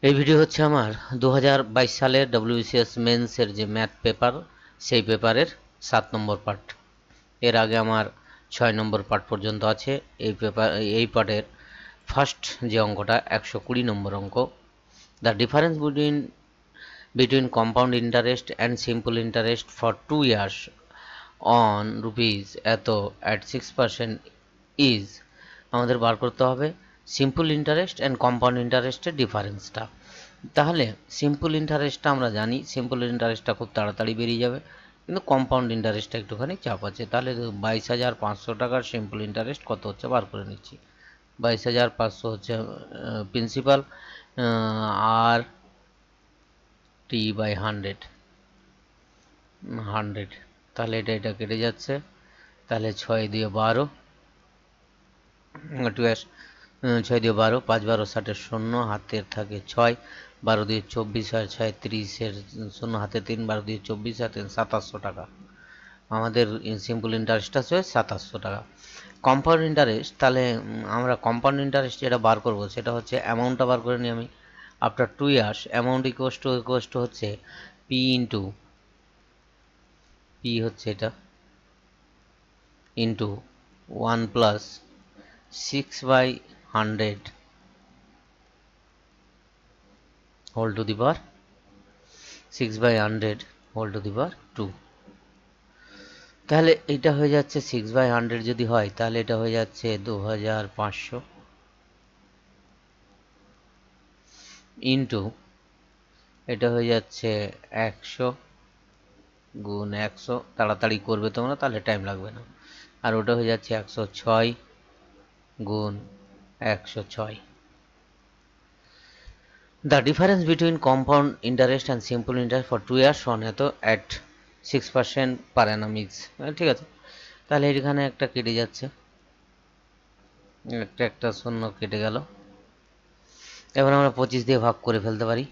এই ভিডিও হচ্ছে আমার 2022 সালের WBCS মেন্সের যে ম্যাথ পেপার, সেই পেপারের 7 নম্বর পার্ট। এর আগে আমার 6 নম্বর পার্ট পর্যন্ত আছে। এই পার্টের ফার্স্ট যে অঙ্কটা 120 নম্বর অঙ্ক। The difference between compound interest and simple interest for 2 years on rupees এত অ্যাট 6% ইজ। আমাদের বার করতে হবে সিম্পল ইন্টারেস্ট অ্যান্ড কম্পাউন্ড ইন্টারেস্টের ডিফারেন্সটা। তাহলে সিম্পল ইন্টারেস্টটা আমরা জানি, সিম্পল ইন্টারেস্টটা খুব তাড়াতাড়ি বেরিয়ে যাবে, কিন্তু কম্পাউন্ড ইন্টারেস্টটা একটুখানি চাপ আছে। তাহলে 22,500 টাকার সিম্পল ইন্টারেস্ট কত হচ্ছে বার করে নিচ্ছি। 22,500 হচ্ছে প্রিন্সিপাল, আর টি বাই 100, তাহলে এটা কেটে যাচ্ছে। তাহলে 6 দিয়ে 12, 6 দিয়ে 12, 5 12 60 শূন্য, হাতের থাকে 6, 12 দিয়ে 24 হয় 36, শূন্য হাতে 3, 12 দিয়ে 24 হাতে 2700 টাকা। আমাদের সিম্পল ইন্টারেস্ট আছে 2700 টাকা। কম্পাউন্ড ইন্টারেস্ট, তাহলে আমরা কম্পাউন্ড ইন্টারেস্ট যেটা বার করব সেটা হচ্ছে অ্যামাউন্টটা বার করে নিই আমি। After 2 years amount equals to হচ্ছে পি ইন্টু পি হচ্ছে এটা into 1 plus 6/100 whole to the power 6/100 whole to the power 2। তাহলে এটা হয়ে যাচ্ছে 6/100 যদি হয় তাহলে এটা হয়ে যাচ্ছে 2500 ইন্টু এটা হয়ে যাচ্ছে 100 গুণ 100। তাড়াতাড়ি করবে তোমরা, তাহলে টাইম লাগবে না। আর ওটা হয়ে যাচ্ছে 106 গুণ 106। The difference between compound interest and simple interest for 2 years on এত at 6% per annum is, ঠিক আছে। তাহলে এখানে একটা কেটে যাচ্ছে, একটা শূন্য কেটে গেল। এবার আমরা 25 দিয়ে ভাগ করে ফেলতে পারি।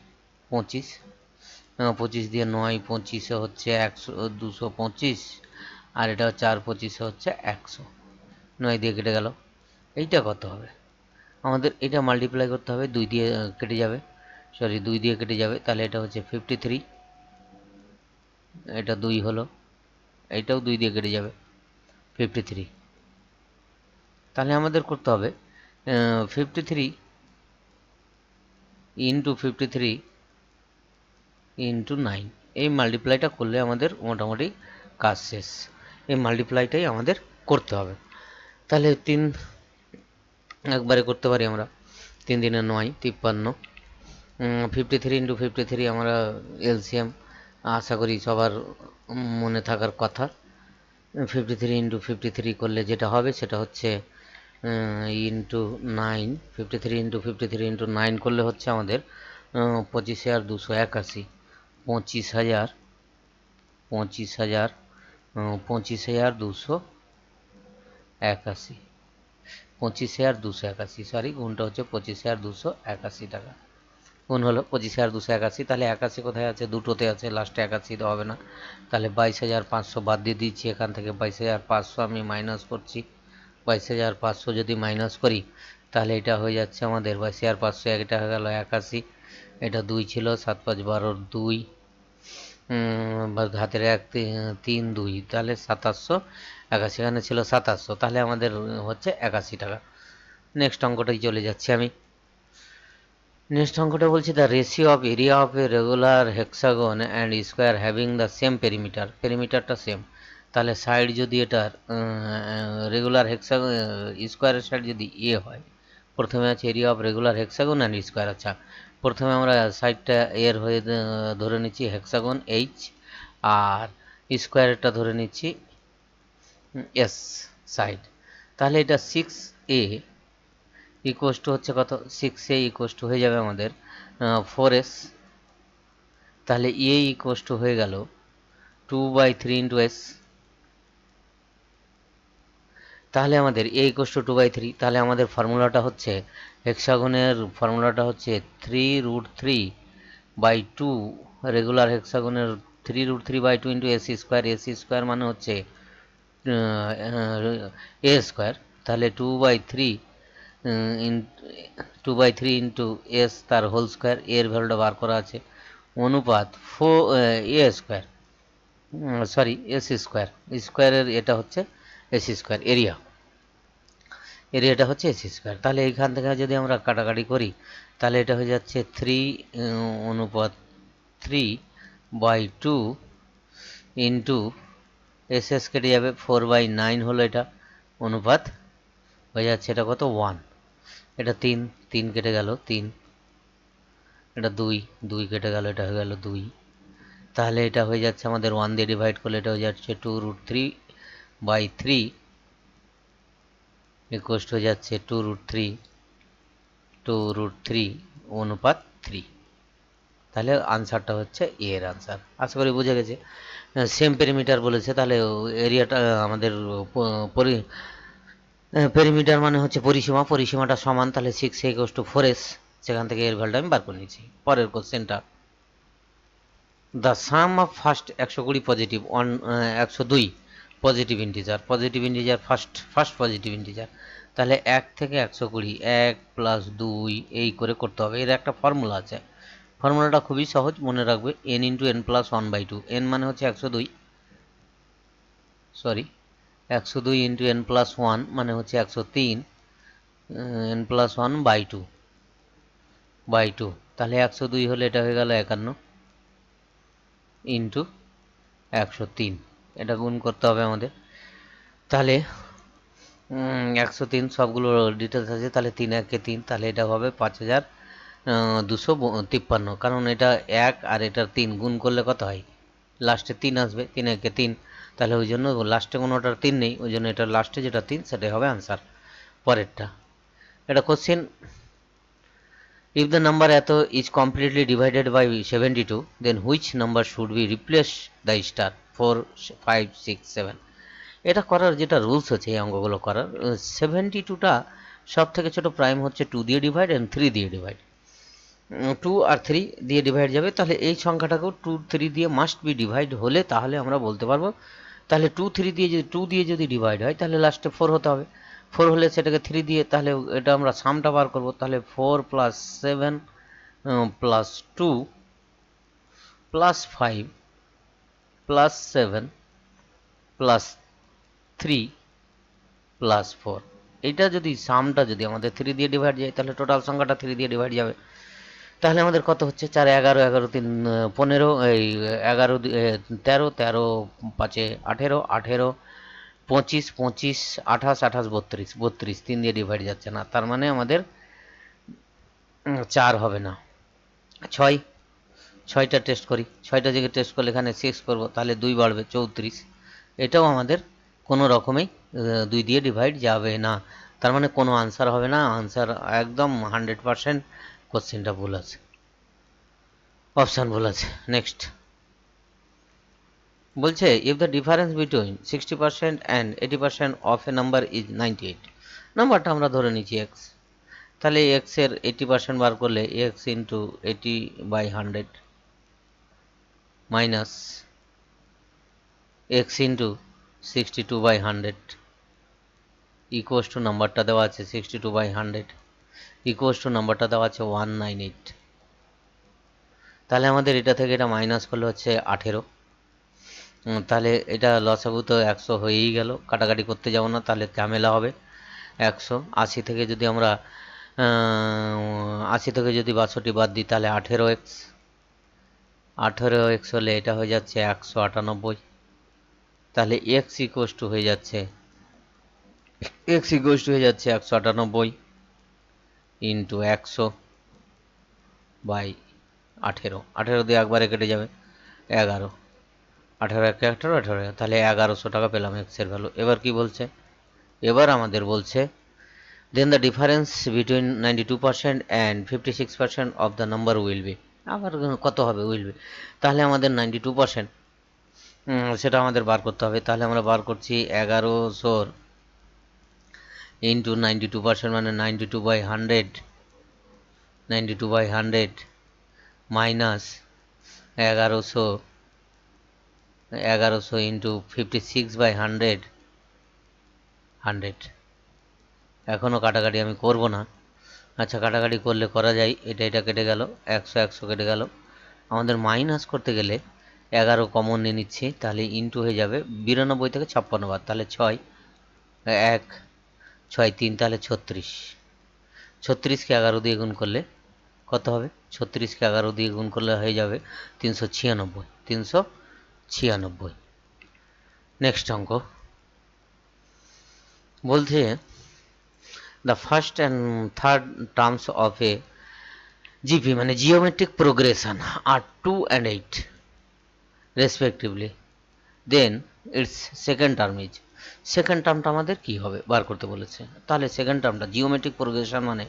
25 দিয়ে 9 25 হচ্ছে 225, আর এটা হচ্ছে 4 25 হচ্ছে 100। 9 দিয়ে কেটে গেল। এইটা কত হবে? আমাদের এটা মাল্টিপ্লাই করতে হবে, 2 দিয়ে কেটে যাবে, 2 দিয়ে কেটে যাবে। তাহলে এটা হচ্ছে 53, এটা 2 হলো, এইটাও 2 দিয়ে কেটে যাবে, 53। তাহলে আমাদের করতে হবে 53 ইন্টু 53 ইন্টু 9। এই মাল্টিপ্লাইটা করলে আমাদের মোটামুটি কাজ শেষ। এই মাল্টিপ্লাইটাই আমাদের করতে হবে। তাহলে 3 একবারে করতে পারি আমরা। 3 দিনে 9, 53। 53 ইন্টু 53 আমরা এলসিএম আশা করি সবার মনে থাকার কথা। 53 ইন্টু 53 করলে যেটা হবে সেটা হচ্ছে ইন্টু 9। 53 ইন্টু 53 ইন্টু 9 করলে হচ্ছে আমাদের 25,281, 25,000, 25,281, 25,281, সরি গুণটা হচ্ছে 25,281 টাকা। গুণ হলো 25,281। তাহলে 81 কোথায় আছে? দুটোতে আছে, লাস্টে 81 তো হবে না। তাহলে 22,500 বাদ দিয়ে দিচ্ছি এখান থেকে। 22,500 আমি মাইনাস করছি। 22,500 যদি মাইনাস করি তাহলে এটা হয়ে যাচ্ছে আমাদের 22,500, এটা হয়ে গেল 81, এটা 2 ছিল, 7 5 12 2, হাতের 1 3 2, তাহলে 2781, এখানে ছিল 2700, তাহলে আমাদের হচ্ছে 81 টাকা। নেক্সট অঙ্কটাই চলে যাচ্ছি আমি। নেক্সট অঙ্কটা বলছি the ratio of area of a regular hexagon and square having the same perimeter. পেরিমিটারটা সেম, তাহলে সাইড যদি এটার রেগুলার হেক্সাগন স্কোয়ারের সাইড যদি এ হয়, প্রথমে আছে area of regular hexagon and square. আচ্ছা, প্রথমে আমরা সাইডটা এর হয়ে ধরে নিচ্ছি হেক্সাগন এইচ, আর স্কোয়ারটা ধরে নিচ্ছি এস সাইড। তাহলে এটা 6A ইকুয়াস টু হচ্ছে কত? 6A ইকুয়াস টু হয়ে যাবে আমাদের 4S। তাহলে এ ইকুয়াস টু হয়ে গেল 2/3 ইন্টু এস। তাহলে আমাদের এ ইকুয়াস টু 2/3। তাহলে আমাদের ফর্মুলাটা হচ্ছে, হেক্সাগনের ফর্মুলাটা হচ্ছে 3√3/2, রেগুলার হেক্সাগনের 3√3/2 into S square. S square মানে হচ্ছে এ স্কোয়ার। তাহলে 2/3 ইন 2/3 ইন্টু এস তার হোল স্কোয়ার, এর ভ্যালুটা বার করা আছে, অনুপাত a square, sorry S square, স্কোয়ারের এটা হচ্ছে এস স্কোয়ার, এরিয়াটা হচ্ছে এস স্কোয়ার। তাহলে এইখান থেকে যদি আমরা কাটাকাটি করি তাহলে এটা হয়ে যাচ্ছে 3 অনুপাত 3/2 ইন্টু এস কেটে যাবে, 4/9 হলো এটা, অনুপাত হয়ে যাচ্ছে এটা কত 1, এটা 3, 3 কেটে গেল 3, এটা 2, 2 কেটে গেল, এটা হয়ে গেল 2, তাহলে এটা হয়ে যাচ্ছে আমাদের 1 দিয়ে ডিভাইড করলে এটা হয়ে যাচ্ছে 2√3/3 ইকুয়াল হয়ে যাচ্ছে 2√3 অনুপাত 3। তাহলে আনসারটা হচ্ছে এর আনসার। আশা করি বুঝে গেছে। সেম পেরিমিটার বলেছে, তাহলে এরিয়াটা আমাদের পেরিমিটার মানে হচ্ছে পরিসীমা, পরিসীমাটা সমান, তাহলে 6a=4s, সেখান থেকে এর ভ্যালুটা আমি বার করে নিচ্ছি। পরের কোশ্চেনটা, the some of first 120 positive 102 positive integer first positive integer, তাহলে 1 থেকে 120, 1 + 2 এই করে করতে হবে। এর একটা ফর্মুলা আছে, ফর্মুলাটা খুবই সহজ, মনে রাখবে, n × n + 1/2, n মানে হচ্ছে 102, সরি 102 × n + 1 মানে হচ্ছে 103, n + 1/2, তাহলে 102 হলে এটা হয়ে গেল 51 ইন্টু 103, এটা গুণ করতে হবে আমাদের। তাহলে 103 সবগুলো ডিটেলস আছে, তাহলে 3 × 1 = 3, তাহলে এটা হবে 5253, কারণ এটা 1 আর এটা 3 গুণ করলে কত হয়, লাস্টে 3 আসবে, 3 × 1 = 3, তাহলে ওই জন্য লাস্টে কোনোটার 3 নেই, ওই জন্য এটা লাস্টে যেটা 3 সেটাই হবে আনসার। পরেরটা, এটা কোশ্চেন, if the number এত is completely divided by 72, then which number should be replace the star 4, 5, 6, 7? এটা করার যেটা রুলস আছে এই অঙ্কগুলো করার, 72টা সব থেকে ছোট প্রাইম হচ্ছে 2 দিয়ে ডিভাইড এবং 3 দিয়ে ডিভাইড, 2 আর 3 দিয়ে ডিভাইড যাবে, তাহলে এই সংখ্যাটাকেও 2, 3 দিয়ে মাস্ট বি ডিভাইড হলে তাহলে আমরা বলতে পারবো, তাহলে 2, 3 দিয়ে যদি 2 দিয়ে যদি ডিভাইড হয় তাহলে লাস্টে 4 হতে হবে, 4 হলে সেটাকে 3 দিয়ে, তাহলে এটা আমরা সামটা বার করব, তাহলে 4 + 7 + 2 + 5 + 7 + 3 + 4, এইটা যদি সামটা যদি আমাদের 3 দিয়ে ডিভাইড যায় তাহলে টোটাল সংখ্যাটা 3 দিয়ে ডিভাইড যাবে, তাহলে আমাদের কত হচ্ছে 4, 11, 11, 3, 15, এই 11, 13, 13, 5, 18, 18, 25, 25, 28, 28, 32, 32 3 দিয়ে ডিভাইড যাচ্ছে না, তার মানে আমাদের 4 হবে না, 6, 6টা টেস্ট করি, 6টা জায়গায় টেস্ট করলে এখানে 6 করব, তাহলে 2 বাড়বে 34, এটাও আমাদের কোনো রকমেই 2 দিয়ে ডিভাইড যাবে না, তার মানে কোনো আনসার হবে না, আনসার একদম 100% কোশ্চেনটা ভুল আছে, অপশান ভুল আছে। নেক্সট বলছে, if the difference between 60% and 80% of A number is 98, নাম্বারটা আমরা ধরে নিচ্ছি এক্স, তাহলে এক্স এর 80% বার করলে x into 80/100 minus x into 62/100 equals to, নাম্বারটা দেওয়া আছে 62/100 ইকুয়াস টু নাম্বারটা দেওয়া আছে 198, তাহলে আমাদের এটা থেকে এটা মাইনাস করলে হচ্ছে 18, তাহলে এটা লসাগু তো 100 হয়েই গেল, কাটাকাটি করতে যাব না, তাহলে ঝামেলা হবে। 180 থেকে যদি আমরা 80 থেকে যদি 62 বাদ দিই তাহলে 18x, 18x হলে এটা হয়ে যাচ্ছে 198, তাহলে এক্স ইকুয়াস টু হয়ে যাচ্ছে 198 ইন্টু 100/18, 18 দিয়ে একবারে কেটে যাবে 11, 18 1 18, 18, তাহলে 1100 টাকা পেলাম এক্সের ভ্যালু। এবার কি বলছে, এবার আমাদের বলছে then the difference between 92% and 56% of the number will be, আবার কত হবে উইল বি, তাহলে আমাদের 92% সেটা আমাদের বার করতে হবে, তাহলে আমরা বার করছি 1100 ইন্টু 92% মানে 92/100 মাইনাস 1100 ইন্টু 56/100, এখনও কাটাকাটি আমি করব না। আচ্ছা, কাটাকাটি করলে করা যায়। এটা কেটে গেল, 100 কেটে গেল। আমাদের মাইনাস করতে গেলে 11 কমন নিয়ে নিচ্ছি, তাহলে ইনটু হয়ে যাবে 92 থেকে 56 বার, তাহলে 6 1 6 3, তাহলে 36। 36কে 11 দিয়ে গুণ করলে কত হবে? 36কে 11 দিয়ে গুণ করলে হয়ে যাবে 396। 396। নেক্সট অঙ্ক বলছে the first and third terms of a GP মানে geometric progression are 2 and 8 respectively, then its second term is. Second টার্মটা আমাদের কী হবে বার করতে বলেছে। তাহলে সেকেন্ড টার্মটা জিওমেট্রিক প্রোগ্রেশন মানে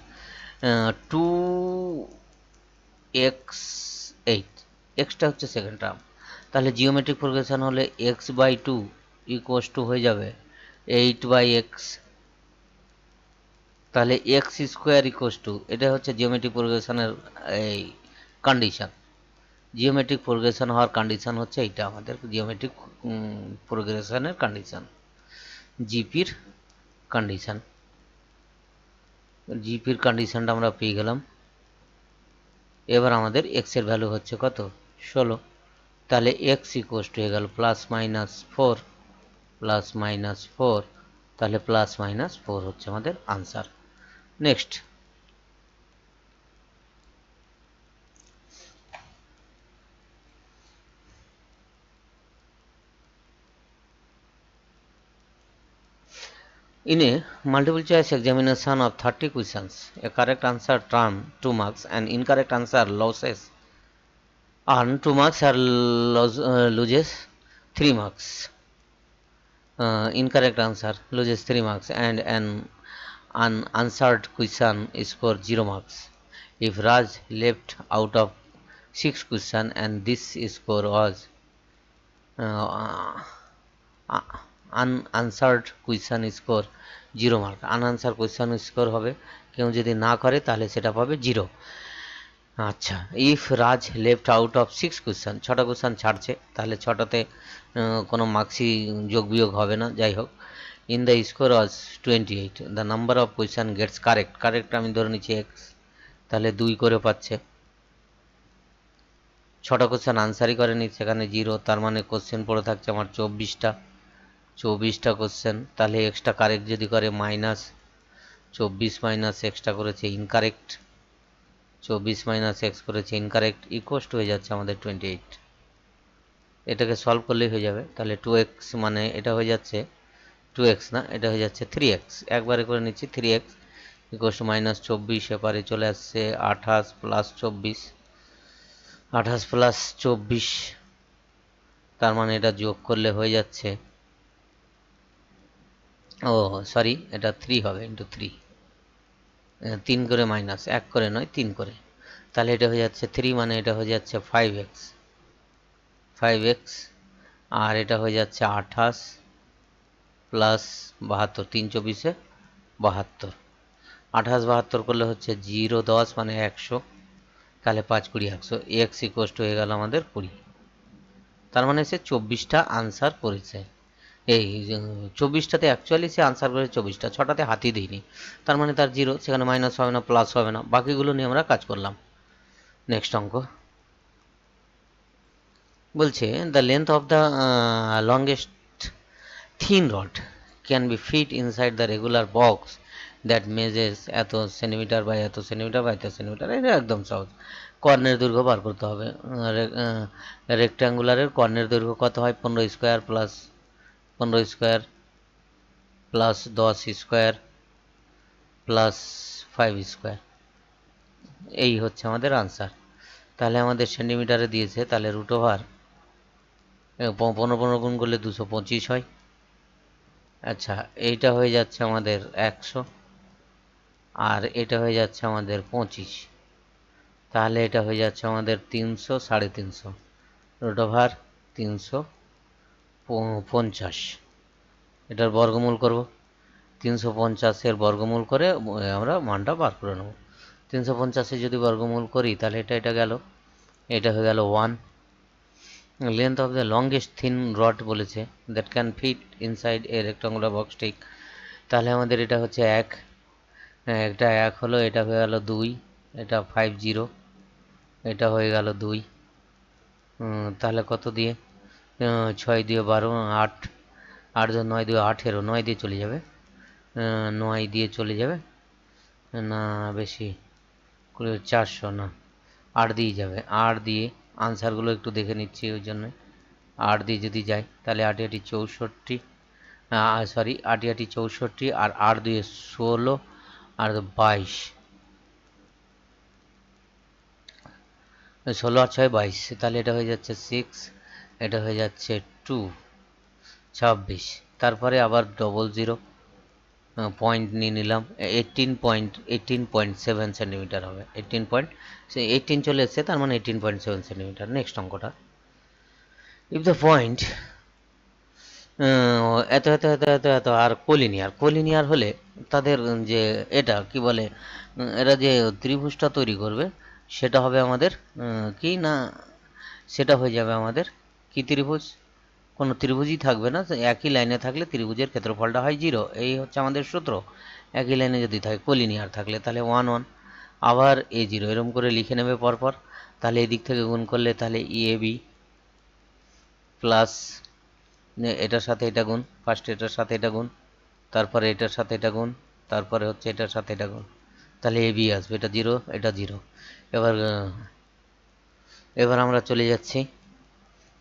2x8, এক্সটা হচ্ছে সেকেন্ড টার্ম। তাহলে জিওমেট্রিক প্রোগ্রেশন হলে x/2 ইকুয়াস টু হয়ে যাবে 8/x। তাহলে এক্স স্কোয়ার ইকুয়াস টু, এটা হচ্ছে জিওমেট্রিক প্রোগ্রেশনের এই কন্ডিশন। জিওমেট্রিক প্রোগ্রেশন হওয়ার কন্ডিশন হচ্ছে এইটা, আমাদের জিওমেট্রিক প্রোগ্রেশনের কন্ডিশন, জিপির কন্ডিশন। জিপির কন্ডিশনটা আমরা পেয়ে গেলাম। এবার আমাদের এক্স এর ভ্যালু হচ্ছে কত? 16। তাহলে এক্স ইকুয়াস টু হয়ে গেল +-4 +-4, তাহলে +-4 হচ্ছে আমাদের answer. Next in a multiple choice examination of 30 questions, a correct answer earn 2 marks and incorrect answer loses earn 2 marks or loses 3 marks. Incorrect answer loses 3 marks and an unanswered question score 0 marks. If Raj left out of 6 questions and this score was unanswered question score 0 mark. unanswered question score হবে কেউ যদি না করে তাহলে সেটা পাবে 0। আচ্ছা, if Raj left out of 6 question, 6টা কোয়েশ্চেন ছাড়ছে, তাহলে 6টাতে কোনো মার্কসই যোগ বিয়োগ হবে না। যাই হোক, in the score was 28, the number of question gets correct. Correct আমি ধরে নিচ্ছি এক্স, তাহলে 2 করে পাচ্ছে। 6টা কোয়েশ্চেন আনসারই করেনি, সেখানে 0, তার মানে কোয়েশ্চেন পড়ে থাকছে আমার 24টা কোয়েশ্চেন। তাহলে এক্সট্রা কারেক্ট যদি করে -24 মাইনাস এক্সট্রা করেছে ইনকারেক্ট, 24 মাইনাস এক্স করেছে ইনকারেক্ট, ইকুয়াস টু হয়ে যাচ্ছে আমাদের 28। এটাকে সলভ করলেই হয়ে যাবে। তাহলে 2x মানে এটা হয়ে যাচ্ছে 2x না, এটা হয়ে যাচ্ছে 3x। একবারে করে নিচ্ছি 3x ইকুয়াস টু -24, এপারে চলে আসছে 28 প্লাস 24, 28 প্লাস 24, তার মানে এটা যোগ করলে হয়ে যাচ্ছে, ও সরি, এটা 3 হবে, ইন্টু 3, 3 করে মাইনাস, 1 করে নয় 3 করে। তাহলে এটা হয়ে যাচ্ছে 3, মানে এটা হয়ে যাচ্ছে 5x, আর এটা হয়ে যাচ্ছে 28 প্লাস 72, 3×24 = 72। 28 72 করলে হচ্ছে 0 10 মানে 100, তাহলে 5 20 100, এক্স ইকুয়াস টু হয়ে গেল আমাদের 20। তার মানে সে 24টা আনসার করেছে। এই 24টাতে অ্যাকচুয়ালি সে আনসার করেছে 24টা, 6টাতে হাতই দিইনি, তার মানে তার 0, সেখানে মাইনাস হবে না, প্লাস হবে না। বাকিগুলো নিয়ে আমরা কাজ করলাম। নেক্সট অঙ্ক বলছে the length of the longest thin rod can be fit inside the regular box that measures এত সেন্টিমিটার বাই এত সেন্টিমিটার বাই এত সেন্টিমিটার। এটা একদম সহজ। কর্ণের দৈর্ঘ্য বার করতে হবে। রেক্ট্যাঙ্গুলারের কর্ণের দৈর্ঘ্য কত হয়? 15 square plus 15 square plus 10 square plus 5 square, এই হচ্ছে আমাদের আনসার। তাহলে আমাদের সেন্টিমিটারে দিয়েছে, তাহলে √15 15 গুণ করলে 225 হয়। আচ্ছা, এইটা হয়ে যাচ্ছে আমাদের 100, আর এটা হয়ে যাচ্ছে আমাদের 25, তাহলে এটা হয়ে যাচ্ছে আমাদের 300 350, √350। এটার বর্গমূল করব, 350-এর বর্গমূল করে আমরা মানটা বার করে নেব। 350-এ যদি বর্গমূল করি তাহলে এটা গেল, এটা হয়ে গেল 1। Length of the longest thin rod বলেছে that can fit inside a rectangular box, ঠিক। তাহলে আমাদের এটা হচ্ছে 1, হ্যাঁ, একটা 1 হলো, এটা হয়ে গেল 2, এটা 50, এটা হয়ে গেল 2। তাহলে কত দিয়ে? 6 দিয়ে 12, 8, 8 দিয়ে 9 দিয়ে 18, 9 দিয়ে চলে যাবে, 9 দিয়ে চলে যাবে না, বেশি 400 না, 8 দিয়ে যাবে। 8 দিয়ে আনসারগুলো একটু দেখে নিচ্ছি, ওই জন্য 8 দিয়ে যদি যাই তাহলে 8 8 64, সরি 8 8 64, আর 8 2 16, আর 22, 16 আর 6 22, তাহলে এটা হয়ে যাচ্ছে 6, এটা হয়ে যাচ্ছে 2, 26। তারপরে আবার 00 পয়েন্ট নিয়ে নিলাম, 18.7 সেন্টিমিটার হবে, 18 চলে এসছে, তার মানে 18.7 সেন্টিমিটার। নেক্সট অঙ্কটা, ইফ দ্য পয়েন্ট এত এত এত এত এত আর কোলিনিয়ার হলে তাদের যে এটা কি বলে, এরা যে ত্রিভুজটা তৈরি করবে সেটা হবে আমাদের কি না, সেটা হয়ে যাবে আমাদের কি ত্রিভুজ? কোনো ত্রিভুজই থাকবে না, একই লাইনে থাকলে ত্রিভুজের ক্ষেত্রফলটা হয় 0, এই হচ্ছে আমাদের সূত্র। একই লাইনে যদি থাকে কোলিনিয়ার থাকলে তাহলে 1 1, আবার A0, এরকম করে লিখে নেবে পরপর। তাহলে এদিক থেকে গুণ করলে তাহলে EAB প্লাস, এটার সাথে এটা গুণ, ফার্স্ট এটার সাথে এটা গুণ, তারপরে এটার সাথে এটা গুণ, তারপরে হচ্ছে এটার সাথে এটা গুণ, তাহলে AB আসবে, এটা 0, এটা 0। এবার এবার আমরা চলে যাচ্ছি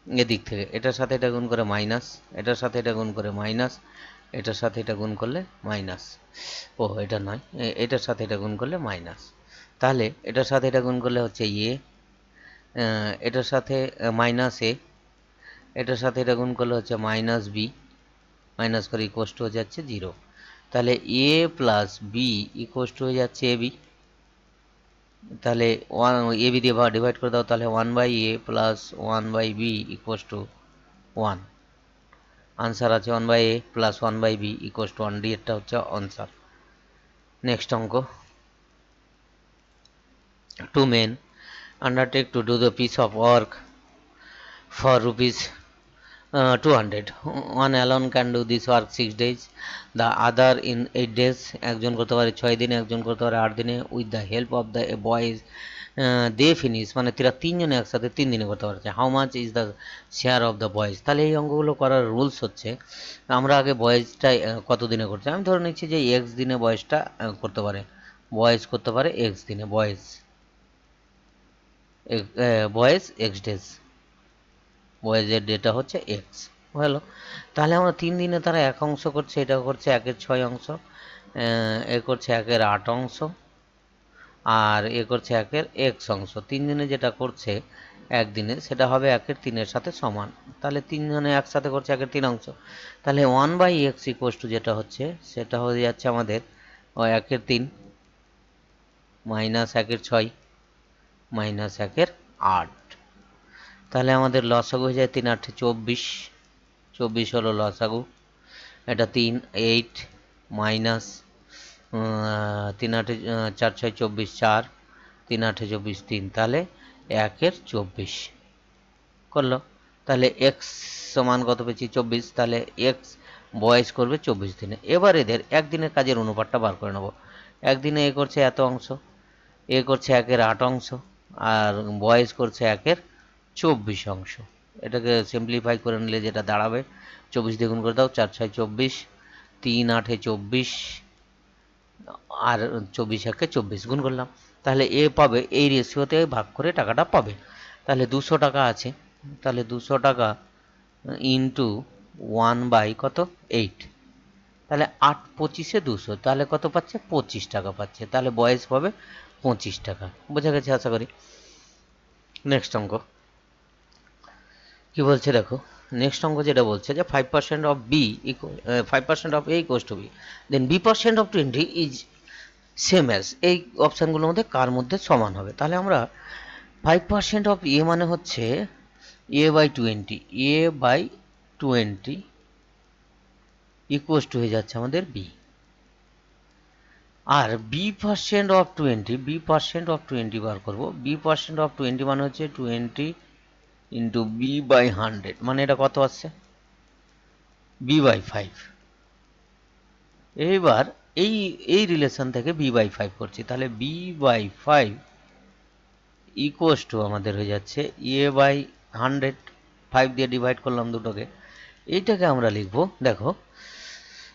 এদিক থেকে, এটার সাথে এটা গুণ করে মাইনাস, এটার সাথে এটা গুণ করে মাইনাস, এটার সাথে এটা গুণ করলে মাইনাস, ও এটা নয়, এটার সাথে এটা গুণ করলে মাইনাস। তাহলে এটার সাথে এটা গুণ করলে হচ্ছে এটার সাথে মাইনাস এ, এটার সাথে এটা গুণ করলে হচ্ছে মাইনাস বি, মাইনাস করে ইকোয়াস টু হয়ে যাচ্ছে 0। তাহলে এ প্লাস বি ইকোয়াস টু হয়ে যাচ্ছে এবি। তাহলে এবি দিয়ে ডিভাইড করে দাও, তাহলে 1/a plus 1/b equals to 1। Answer আছে 1/a plus 1/b equals to 1, D এরটা হচ্ছে আনসার। নেক্সট অঙ্ক, two men undertake to do the piece of work for rupees 200. One alone can do this work 6 days, the other in 8 days. একজন করতে পারে 6 দিনে, একজন করতে পারে 8 দিনে। With the help of the boys they finish, মানে তারা তিনজনে একসাথে 3 দিনে করতে পারছে। How much is the share of the boys? তাহলে এই অঙ্কগুলো করার রুলস হচ্ছে, আমরা আগে বয়েজটা কত দিনে করছে, আমি ধরে নিচ্ছি যে এক্স দিনে বয়েজটা করতে পারে, বয়েজ করতে পারে এক্স দিনে, বয়েজ এক্স ডেজ, বয়েজের ডেটা হচ্ছে এক্স হলো। তাহলে আমরা 3 দিনে তারা এক অংশ করছে, এটা করছে 1/6 অংশ, এ করছে 1/8 অংশ, আর এ করছে 1/x অংশ। 3 দিনে যেটা করছে একদিনে সেটা হবে 1/3 সাথে সমান। তাহলে 3 জনে একসাথে করছে 1/3 অংশ, তাহলে 1/x ইকুয়াল টু যেটা হচ্ছে সেটা হয়ে যাচ্ছে আমাদের 1/3 মাইনাস 1/6 মাইনাস 1/8। তাহলে আমাদের লসাগু হয়ে যায় 3 8 24, 24 হলো লসাগু। এটা 3 8 মাইনাস 3 8 4 6 24 4, 3 8 24 3, তাহলে 1/24 করলো। তাহলে এক্স সমান কত পেয়েছি 24, তাহলে এক্স বয়েজ করবে 24 দিনে। এবার এদের একদিনের কাজের অনুপাতটা বার করে নেব। একদিনে এ করছে এত অংশ, এ করছে 1/8 অংশ, আর বয়েজ করছে 1/24 অংশ। এটাকে সিম্পলিফাই করে নিলে যেটা দাঁড়াবে, 24 দিয়ে গুণ করে দাও, 4 6 24, 3 8 24, আর 24 1 24 গুণ করলাম, তাহলে এ পাবে, এই রেশিওতে ভাগ করে টাকাটা পাবে। তাহলে 200 টাকা আছে, তাহলে 200 টাকা ইন্টু 1 কত 8, তাহলে 8 25 200, তাহলে কত পাচ্ছে 25 টাকা পাচ্ছে। তাহলে বয়স পাবে 25 টাকা। বোঝা গেছে আশা করি। নেক্সট অঙ্ক কি বলছে দেখো, নেক্সট অঙ্ক যেটা বলছে যে 5% of B 5% of A equals to B, then b% of 20 is same as, এই অপশানগুলোর মধ্যে কার মধ্যে সমান হবে? তাহলে আমরা 5% অফ এ মানে হচ্ছে a/20, a/20 ইকুয়ালস টু হয়ে যাচ্ছে আমাদের বি। আর b% অফ 20 বার করবো। b% অফ 20 মানে হচ্ছে 20 ইন্টু b/100, মানে এটা কত আসছে b/5। এইবার এই এই রিলেশন থেকে b/5 করছি, তাহলে b/5 ইকুয়াস টু আমাদের হয়ে যাচ্ছে a/100, 5 দিয়ে ডিভাইড করলাম দুটোকে। এইটাকে আমরা লিখব, দেখো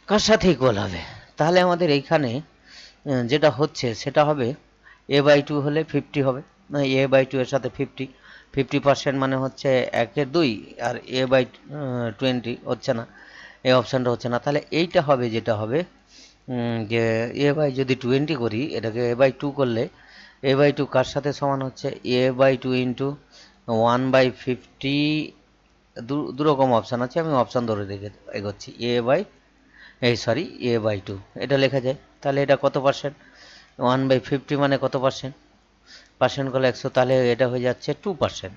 কার সাথে ইকুয়াল হবে, তাহলে আমাদের এইখানে যেটা হচ্ছে সেটা হবে a/2 হলে 50 হবে, a/2 এর সাথে 50% মানে হচ্ছে 1/2, আর a/20 হচ্ছে না, এই অপশানটা হচ্ছে না। তাহলে এইটা হবে, যেটা হবে যে যদি 20 করি, এটাকে a/2 করলে a/2 কার সাথে সমান হচ্ছে a/2 ইন্টু 1/50। দুরকম অপশান আছে, আমি অপশান ধরে রেখে এগোচ্ছি। a/2 এটা লেখা যায়। তাহলে এটা কত পার্সেন্ট, 1/50 মানে কত পার্সেন্ট, পার্সেন্ট করলে 100, তাহলে এটা হয়ে যাচ্ছে 2%।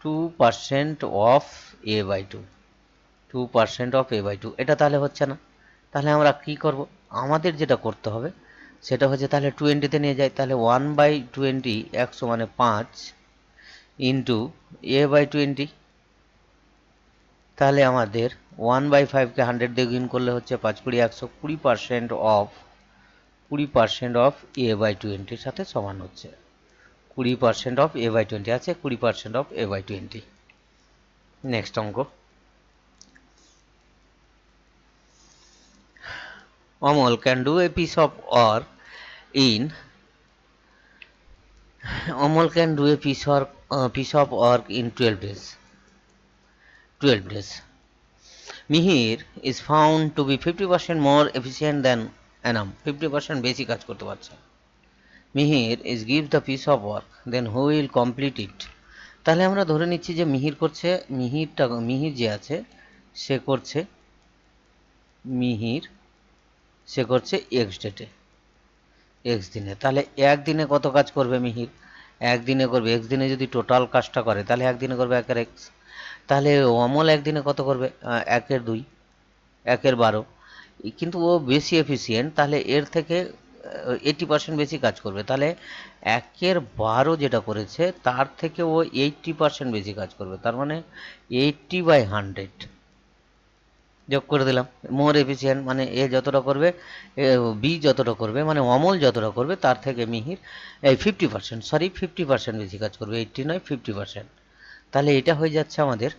2% অফ a/2, 2% অফ a/2। এটা তাহলে হচ্ছে না, তাহলে আমরা কি করব, আমাদের যেটা করতে হবে সেটা হচ্ছে, তাহলে 20-তে নিয়ে যাই, তাহলে 1/20, 100 মানে 5 ইন্টু a/20, তাহলে আমাদের 1/5কে 100 দিয়ে গুণ করলে হচ্ছে 5 20 100, 20% অফ a/20 সাথে সমান হচ্ছে 20% অফ a/20 আছে, 20% অফ a/20। নেক্সট অঙ্ক, Amal can do a piece of work in Amal can do a piece of work in 12 days. 12 days. Mihir is found to be 50% more efficient than Anam. 50% বেশি কাজ করতে পারছে। Mihir is gives the piece of work, then who will complete it? তাহলে আমরা ধরে নিচ্ছি যে মিহির করছে, মিহির যে আছে সে করছে, মিহির সে করছে এক্স ডেটে, এক্স দিনে। তাহলে একদিনে কত কাজ করবে মিহির, একদিনে করবে, এক্স দিনে যদি টোটাল কাজটা করে তাহলে একদিনে করবে 1/x। তাহলে অমল একদিনে কত করবে, 1/2, 1/12। কিন্তু ও বেশি এফিসিয়েন্ট, তাহলে এর থেকে 80% বেশি কাজ করবে। তাহলে 1/12 যেটা করেছে তার থেকে ও 80% বেশি কাজ করবে, তার মানে 80/100 যোগ করে দিলাম। মোর এফিসিয়েন্ট মানে এ যতটা করবে, বি যতটা করবে, মানে অমল যতটা করবে তার থেকে মিহির 50% বেশি কাজ করবে, 80 নয় 50%। তাহলে এটা হয়ে যাচ্ছে আমাদের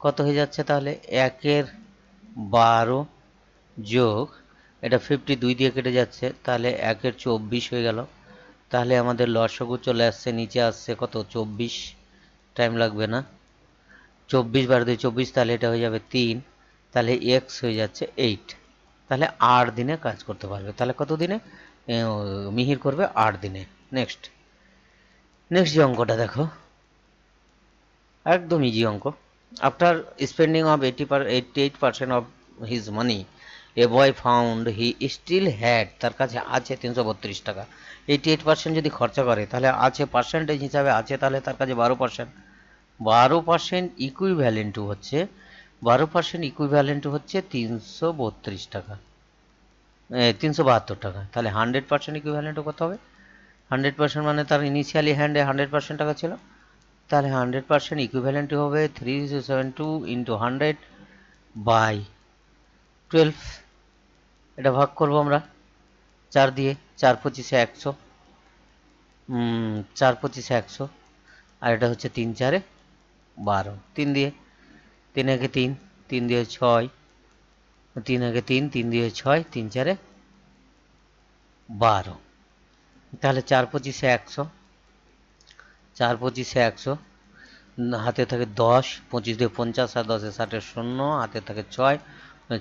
কত হয়ে যাচ্ছে, তাহলে 1/12 যোগ এটা 50 2 দিয়ে কেটে যাচ্ছে, তাহলে 1/24 হয়ে গেল। তাহলে আমাদের লসাগু চলে আসছে, নিচে আসছে কত 24, টাইম লাগবে না, 24/2 24, তাহলে এটা হয়ে যাবে 3, তাহলে এক্স হয়ে যাচ্ছে 8। তাহলে 8 দিনে কাজ করতে পারবে। তাহলে কত দিনে মিহির করবে, 8 দিনে। নেক্সট যে অঙ্কটা দেখো, একদম ইজি অঙ্ক। After spending of 88% of his money, a boy found he still had, তার কাছে আছে 332 টাকা। 88% যদি খরচা করে তাহলে আছে, পার্সেন্টেজ হিসাবে আছে, তাহলে তার কাছে 12%। 12% ইকুইভ্যালেন্ট টু হচ্ছে 12% ইকুইভ্যালেন্ট টু হচ্ছে 332 টাকা, 372 টাকা। তাহলে 100% ইকুইভ্যালেন্ট কত হবে, 100% মানে তার ইনিশিয়ালি হ্যান্ডে 100% টাকা ছিল, তাহলে 100% ইকুইভ্যালেন্ট হবে 372 ইন্টু 100/12। এটা ভাগ করবো আমরা 4 দিয়ে, 4 25 100, 4 25 100, আর এটা হচ্ছে 3 4 12, 3 দিয়ে, 3 একে 3, 3 দিয়ে 6, 3 একে 3, 3 দিয়ে 6, 3 4 12। তাহলে 4 25 100, 4 25 100, হাতে থাকে 10, 25 দিয়ে 50, আর 10 60 শূন্য, হাতে থাকে 6,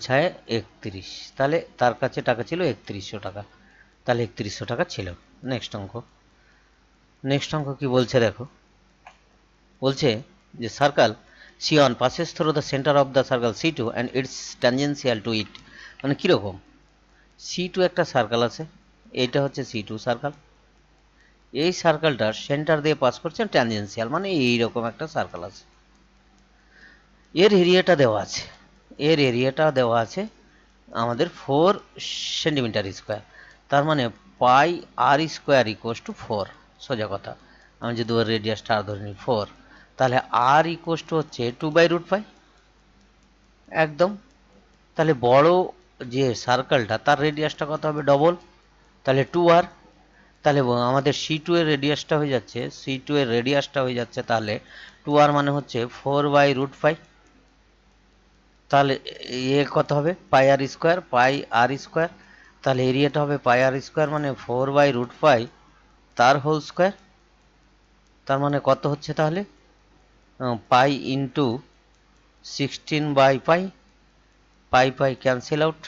6 31। তাহলে তার কাছে টাকা ছিল 3100 টাকা, তাহলে 3100 টাকা ছিল। নেক্সট অঙ্ক কি বলছে দেখো, বলছে যে circle C1 passes through the center of the circle C2 and its tangential to it। মানে কীরকম, C2 একটা সার্কেল আছে, এইটা হচ্ছে C2 সার্কেল, এই সার্কেলটার সেন্টার দিয়ে পাস করছে ট্যানজেন্সিয়াল, মানে এইরকম একটা সার্কেল আছে। এর এরিয়াটা দেওয়া আছে আমাদের 4 সেন্টিমিটার স্কোয়ার, তার মানে পাই আর স্কোয়ার ইকুয়াস টু 4। সোজা কথা, আমি যদি ওর রেডিয়াসটা ধরে নিই 4, তাহলে আর ইকুয়াস টু হচ্ছে 2/√5 একদম। তাহলে বড় যে সার্কেলটা তার রেডিয়াসটা কত হবে? ডবল, তাহলে 2r। তাহলে আমাদের C2 এর রেডিয়াসটা হয়ে যাচ্ছে, C2 এর রেডিয়াসটা হয়ে যাচ্ছে তাহলে 2r মানে হচ্ছে 4/√5। তাহলে কত হবে? পাই আর স্কোয়ার, পাই আর স্কোয়ার। তাহলে এরিয়াটা হবে পাই আর স্কোয়ার মানে 4/√5 তার হোল স্কোয়ার। তার মানে কত হচ্ছে তাহলে? পাই ইন্টু 16/পাই, পাই পাই ক্যান্সেল আউট,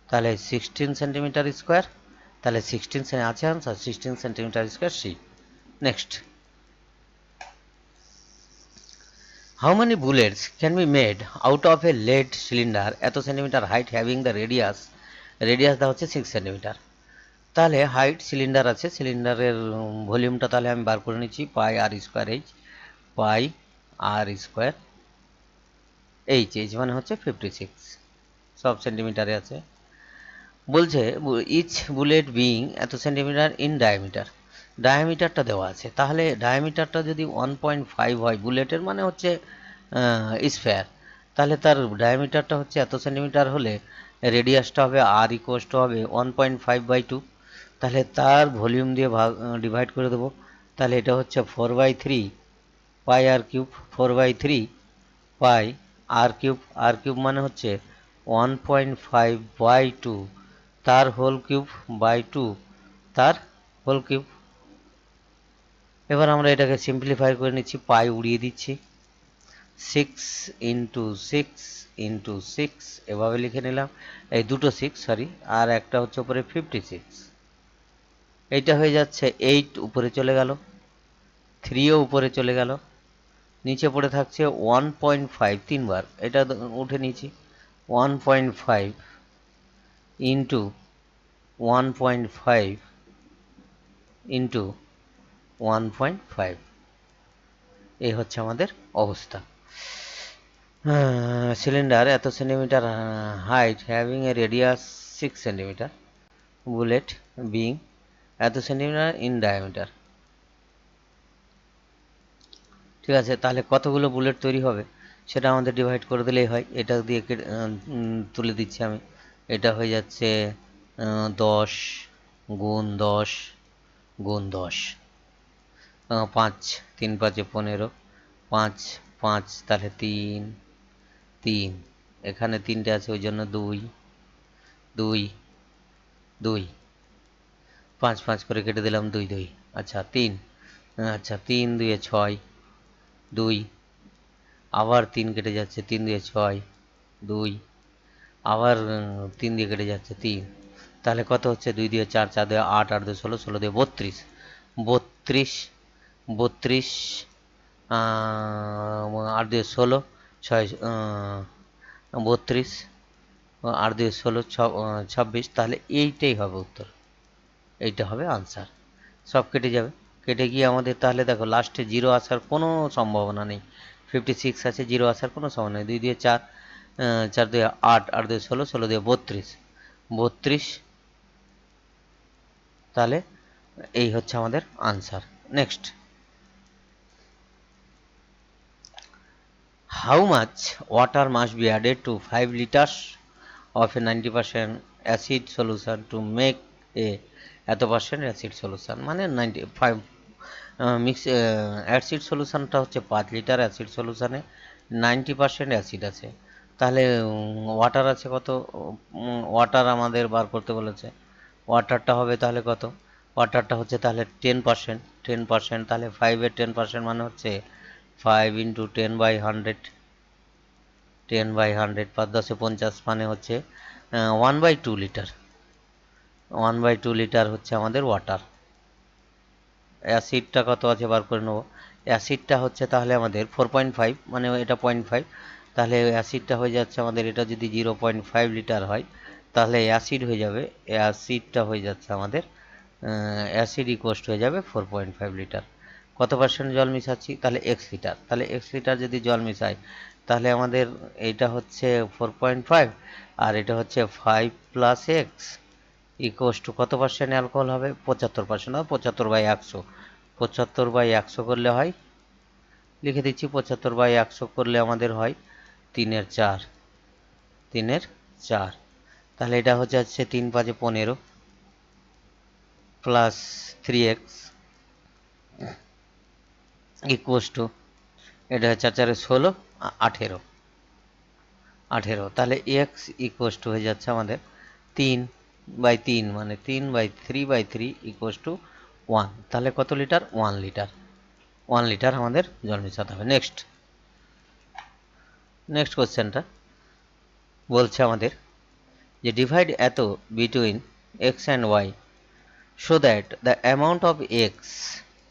তাহলে 16 সেন্টিমিটার স্কোয়ার। তাহলে 16 আছে answer 16 centimetre square C. Next, how many bullets can be made out of a lead cylinder এত centimetre height having the radius, radius দেওয়া হচ্ছে 6 সেন্টিমিটার। তাহলে height cylinder আছে, সিলিন্ডারের ভলিউমটা তাহলে আমি বার করে নিচ্ছি, পাই আর স্কোয়ার এইচ, পাই আর স্কোয়ার এইচ, এইচ মানে হচ্ছে 56, সব সেন্টিমিটারে আছে। বলছে ইচ বুলেট বিং এত সেন্টিমিটার ইন ডায়ামিটার, ডায়ামিটারটা দেওয়া আছে। তাহলে ডায়ামিটারটা যদি 1.5 হয়, বুলেটের মানে হচ্ছে স্ফেয়ার, তাহলে তার ডায়ামিটারটা হচ্ছে এত সেন্টিমিটার হলে রেডিয়াসটা হবে আর ইকুয়ালস টু হবে 1.5/2। তাহলে তার ভলিউম দিয়ে ডিভাইড করে দেবো। তাহলে এটা হচ্ছে 4/3 পাই আর কিউব, 4/3 পাই আর কিউব, আর কিউব মানে হচ্ছে 1.5/2 তার হোল কিউব বাই 2 তার হোল কিউব। এবার আমরা এটাকে সিম্পলিফাই করে নিচ্ছি, পাই উড়িয়ে দিচ্ছি, 6 × 6 × 6 এভাবে লিখে নিলাম। এই দুটো 6 সরি, আর একটা হচ্ছে উপরে 56, এইটা হয়ে যাচ্ছে 8 উপরে চলে গেল, 3ও উপরে চলে গেল, নিচে পড়ে থাকছে 1.5 তিনবার, এটা উঠে নিয়েছি, 1.5 ইন্টু 1.5 ইন্টু 1.5, এই হচ্ছে আমাদের অবস্থা। সিলিন্ডার এত centimetre height having a radius 6 centimetre, bullet being এত সেন্টিমিটার ইন ডায়ামিটার। ঠিক আছে, তাহলে কতগুলো বুলেট তৈরি হবে সেটা আমাদের ডিভাইড করে দিলেই হয়। এটা দিয়ে তুলে দিচ্ছি আমি, এটা হয়ে যাচ্ছে 10 × 10 × 10, 5 3 5 15, 5 5 তাহলে 3 3, এখানে 3টে আছে ওই জন্য 2 2 2, 5 5 করে কেটে দিলাম, 2 2, আচ্ছা 3, আচ্ছা 3 2 6, 2 আবার 3 কেটে যাচ্ছে, 3 2 6, 2 আবার 3 দিয়ে কেটে যাচ্ছে 3, তাহলে কত হচ্ছে? 2 দিয়ে 4, 4 দিয়ে 8, 8 দিয়ে 16, 16 দিয়ে 32, 32 32, 8 দিয়ে 16, 6 32, 8 দিয়ে 16 26, তাহলে এইটাই হবে উত্তর, এইটা হবে আনসার। সব কেটে যাবে, কেটে গিয়ে আমাদের তাহলে দেখো লাস্টে জিরো আসার কোনো সম্ভাবনা নেই, 56 আছে, জিরো আসার কোনো সম্ভাবনা নেই। 2 দিয়ে 4, 4 দিয়ে 8, 8 দিয়ে 16, 16 দিয়ে 32, 32, তাহলে এই হচ্ছে আমাদের answer. Next, how much water must be added to 5 liters of a 90% acid solution to make a এত পার্সেন্ট অ্যাসিড সলিউশন, মানে 95 মিক্স অ্যাসিড সলিউশনটা হচ্ছে 5 লিটার অ্যাসিড সলিউশনে 90% অ্যাসিড আছে। তাহলে ওয়াটার আছে কত? ওয়াটার আমাদের বার করতে বলেছে, ওয়াটারটা হবে তাহলে কত? ওয়াটারটা হচ্ছে তাহলে 10%, 10%, তাহলে 5-এর 10% মানে হচ্ছে 5 × 10/100, 10/100, 5 10 50 মানে হচ্ছে 1/2 লিটার, 1/2 লিটার হচ্ছে আমাদের ওয়াটার। অ্যাসিডটা কত আছে বার করে নেবো, অ্যাসিডটা হচ্ছে তাহলে আমাদের 4.5, মানে এটা 0.5, তাহলে অ্যাসিডটা হয়ে যাচ্ছে আমাদের, এটা যদি 0.5 লিটার হয় তাহলে অ্যাসিড হয়ে যাবে, অ্যাসিডটা হয়ে যাচ্ছে আমাদের, অ্যাসিড ইকুয়াল হয়ে যাবে 4.5 লিটার। কত পার্সেন্ট জল মিশাচ্ছি? তাহলে এক্স লিটার, তাহলে এক্স লিটার যদি জল মিশাই তাহলে আমাদের এইটা হচ্ছে 4.5 আর এটা হচ্ছে 5 + x ইকুয়াল টু কত পার্সেন্ট অ্যালকোহল হবে? 75%, 75/100, 75/100 করলে হয়, লিখে দিচ্ছি 75/100 করলে আমাদের হয় 3-এর 4, 3-এর 4, তাহলে এটা হচ্ছে 3 5 15 প্লাস 3x ইকুয়াস টু, এটা 4 4 16 18 18, তাহলে এক্স ইকুয়াস টু হয়ে যাচ্ছে আমাদের 3/3, মানে 3/3/3 ইকুয়াস টু 1। তাহলে কত লিটার? 1 লিটার। 1 লিটার আমাদের জল মেশাতে হবে। নেক্সট কোশ্চেনটা বলছে আমাদের যে ডিভাইড এত between X and Y so that the amount of x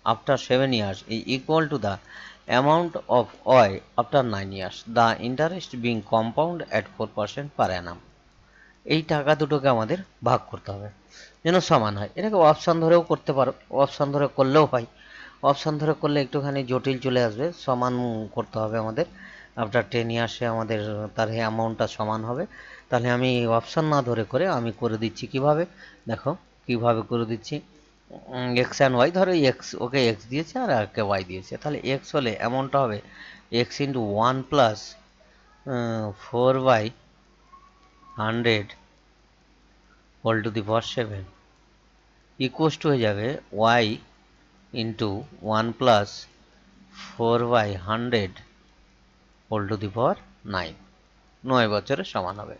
after 7 years is equal to the amount of y after 9 years, the interest being compound at 4% per annum। এই টাকা দুটোকে আমাদের ভাগ করতে হবে যেন সমান হয়। এটাকে অপশান ধরেও করতে পারো, অপশান ধরে করলেও হয়। অপশান ধরে করলে একটুখানি জটিল চলে আসবে, সমান করতে হবে আমাদের। আফটার 10 ইয়ার্সে আমাদের তার অ্যামাউন্টটা সমান হবে। তাহলে আমি অপশান না ধরে করে আমি করে দিচ্ছি কিভাবে, দেখো কিভাবে করে দিচ্ছি। এক্স অ্যান্ড ওয়াই, ধরো এক্স, ওকে এক্স দিয়েছে আর একে ওয়াই দিয়েছে। তাহলে এক্স হলে অ্যামাউন্টটা হবে X into 1 plus 4/100 whole to the power 7 equals to হয়ে যাবে Y into 1 plus 4/100 whole to the power 9, 9 বছরের সমান হবে।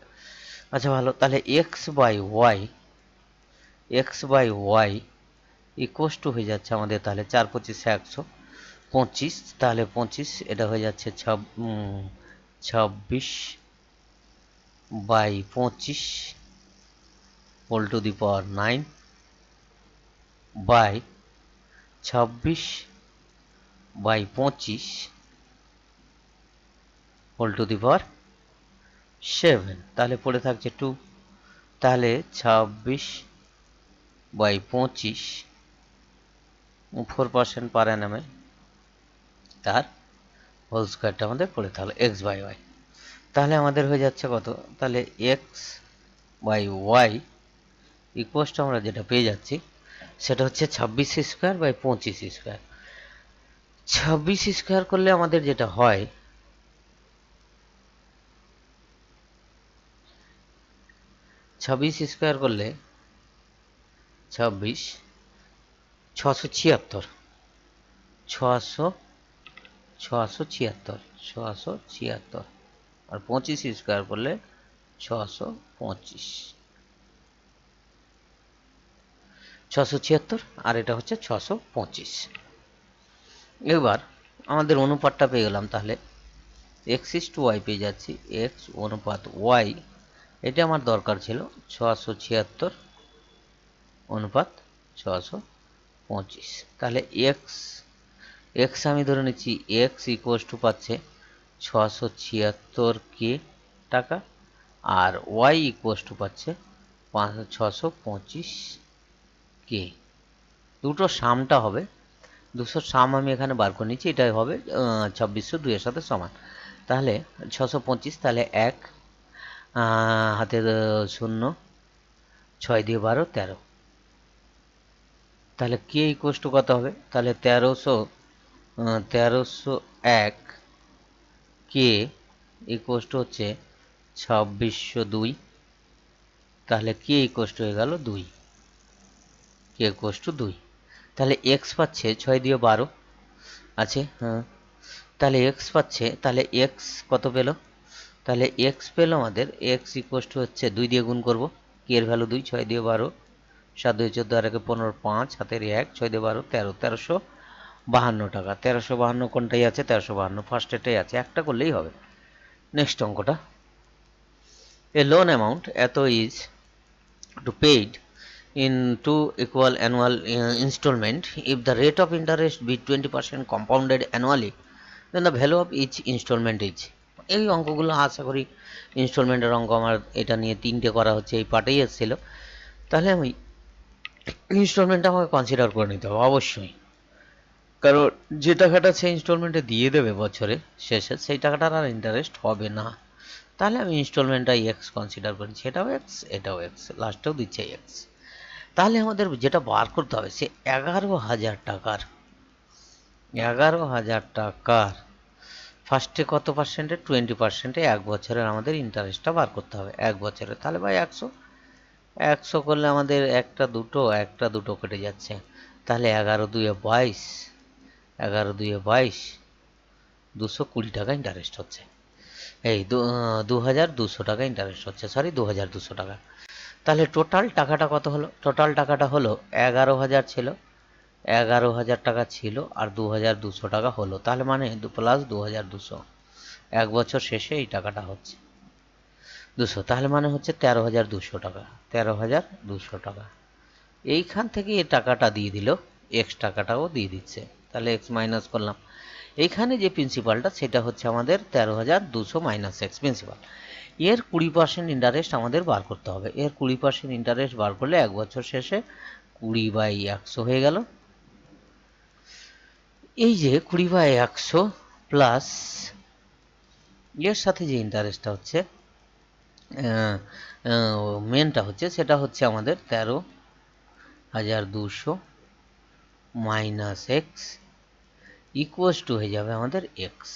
আচ্ছা ভালো, তাহলে X by Y equals to হয়ে যাচ্ছে আমাদের তাহলে 4 25 125, তাহলে 25, এটা হয়ে যাচ্ছে 26/25 whole to the power 9 by 26/25 whole to the power 7, তাহলে পড়ে থাকছে 2। তাহলে 26/25 4% পার অ্যানামে, তার হোল স্কোয়ারটা আমাদের পড়ে থাকলো এক্স বাই ওয়াই। তাহলে আমাদের হয়ে যাচ্ছে কত, তাহলে এক্স বাই ওয়াই ইকুয়াসটা আমরা যেটা পেয়ে যাচ্ছি সেটা হচ্ছে 26² 26² করলে আমাদের যেটা হয়, 26² করলে 26 676, 676 আর 25² করলে 625, 676 আর এটা হচ্ছে 625। এবার আমাদের অনুপাতটা পেয়ে গেলাম, তাহলে এক্স ইস টু ওয়াই পেয়ে যাচ্ছি, এক্স অনুপাত ওয়াই, এটা আমার দরকার ছিল 676 অনুপাত 625। তাহলে এক্স আমি ধরে নিচ্ছি এক্স ইকুয়াস টু পাচ্ছে 676 টাকা, আর ওয়াই ইকুয়াস টু পাচ্ছে 625 দুটো সামটা হবে, 200 সাম আমি এখানে বার করে নিচ্ছি, এটাই হবে 2602 এর সাথে সমান। তাহলে 625, তাহলে 1 হাতে 0, 6 দিয়ে 12 13, তাহলে কে ইকুয়াস টু কত হবে, তাহলে 1301 কে ইকুয়াস টু হচ্ছে 2602, তাহলে কে ইকুয়াস টু হয়ে গেল 2, কে ইকুয়াস টু 2। তাহলে এক্স পাচ্ছে 6 দিয়ে 12 আছে, হ্যাঁ, তাহলে এক্স পাচ্ছে, তাহলে এক্স কত পেল, তাহলে এক্স পেল আমাদের এক্স ইকুয়াস টু হচ্ছে 2 দিয়ে গুণ করবো, কে এর ভ্যালু 2, 6 দিয়ে 12, 7 2 14 আর 1 15, 5 হাতের 1, 6 দিয়ে 12 13, 1352 টাকা। 1352 কোনটাই আছে, 1352 ফার্স্ট এটাই আছে, একটা করলেই হবে। নেক্সট অঙ্কটা, এ লোন অ্যামাউন্ট এত is to paid in two equal annual installment. If the rate of interest be 20% compounded annually, then the value of each installment is। এই অঙ্কগুলো আশা করি ইনস্টলমেন্টের অঙ্ক আমার এটা নিয়ে 3টে করা হচ্ছে, এই পার্টেই এসেছিল। তাহলে আমি ইনস্টলমেন্টটা আমাকে কনসিডার করে নিতে হবে অবশ্যই, কারণ যে টাকাটা সে ইনস্টলমেন্টে দিয়ে দেবে বছরে শেষে সেই টাকাটার আর ইন্টারেস্ট হবে না। তাহলে আমি ইনস্টলমেন্টটা এক্স কনসিডার করেছি, এটাও এক্স এটাও এক্স, লাস্টেও দিচ্ছে এক্স। তাহলে আমাদের যেটা বার করতে হবে সে 11,000 টাকার ফার্স্টে কত পার্সেন্টে? 20%-এ 1 বছরের আমাদের ইন্টারেস্টটা বার করতে হবে 1 বছরে। তাহলে ভাই 100 করলে আমাদের একটা দুটো কেটে যাচ্ছে। তাহলে 11×2=22, 11×2=22, 220 টাকা ইন্টারেস্ট হচ্ছে। এই 2200 টাকা ইন্টারেস্ট হচ্ছে, সরি 2200 টাকা। তাহলে টোটাল টাকাটা কত হলো? টোটাল টাকাটা হলো 11,000 ছিল, 11,000 টাকা ছিল আর 2200 টাকা হলো। তাহলে মানে প্লাস 2200, 1 বছর শেষে এই টাকাটা হচ্ছে 200। তাহলে মানে হচ্ছে 13,200 টাকা, 13,200 টাকা। এইখান থেকে এই টাকাটা দিয়ে দিল, এক্স টাকাটাও দিয়ে দিচ্ছে। তাহলে এক্স মাইনাস করলাম। এইখানে যে প্রিন্সিপালটা সেটা হচ্ছে আমাদের 13,200 মাইনাস এক্স প্রিন্সিপাল। এর 20% ইন্টারেস্ট আমাদের বার করতে হবে। এর 20% ইন্টারেস্ট বার করলে 1 বছর শেষে 20/100 হয়ে গেল। এই যে 20/100 প্লাস এর সাথে যে ইন্টারেস্টটা হচ্ছে মেনটা হচ্ছে, সেটা হচ্ছে আমাদের 13,200 মাইনাস এক্স ইকুয়ালস টু হয়ে যাবে আমাদের এক্স,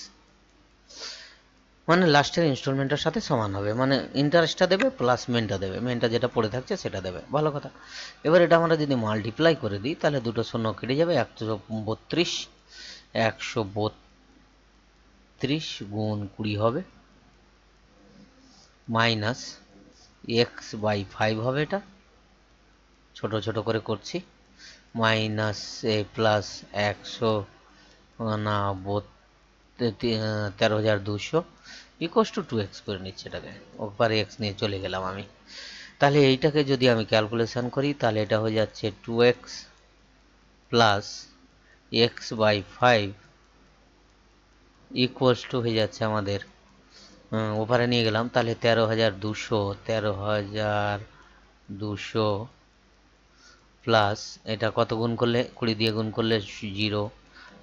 মানে লাস্টের ইনস্টলমেন্টের সাথে সমান হবে। মানে ইন্টারেস্টটা দেবে প্লাস মেনটা দেবে, মেনটা যেটা পড়ে থাকছে সেটা দেবে। ভালো কথা। এবার এটা আমরা যদি মাল্টিপ্লাই করে দিই তাহলে দুটো শূন্য কেটে যাবে, 132, 132 গুণ 20 হবে, মাইনাস x/5 হবে। এটা ছোট ছোট করে করছি, মাইনাস প্লাস 100 না 13,200 ইকুয়ালস টু 2x করে নিচ্ছে এটাকে, ওপারে এক্স নিয়ে চলে গেলাম আমি। তাহলে এইটাকে যদি আমি ক্যালকুলেশন করি তাহলে এটা হয়ে যাচ্ছে 2x plus x/5 equals to হয়ে যাচ্ছে আমাদের, ওপারে নিয়ে গেলাম তাহলে 13,200 প্লাস এটা কত গুণ করলে, 20 দিয়ে গুণ করলে 0,